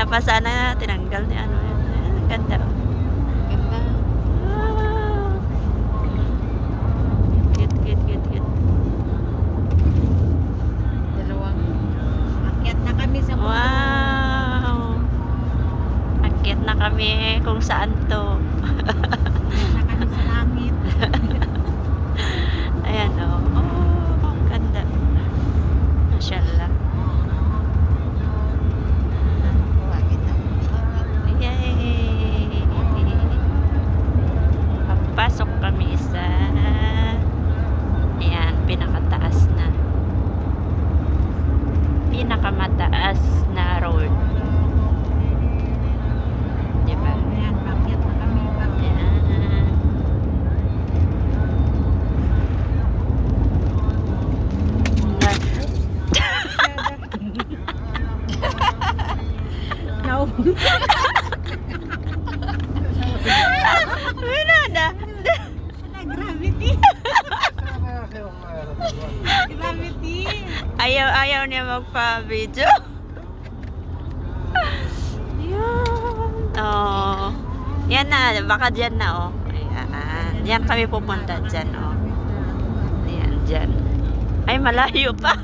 pa sana tinanggal ni ano. Ang ganda. Ganda. Wow. Cute. Dalawang. Akyat na kami sa bundok. Wow. Akyat na kami kung saan to. Akyat na kami sa langit. Ayan o. Oh, ang ganda. Mashallah. Yay! Papasok kami sa ayan, pinakamataas na road. Diba? Ayan, akyat na kami. Ayan. No. Wala na. Gravity. Gravity. Ayaw niya magpa-video. Yan. Oh. Yan na, baka dyan na oh. Ayan. Yan kami pupunta dyan oh. Ayan, dyan. Ay, malayo pa.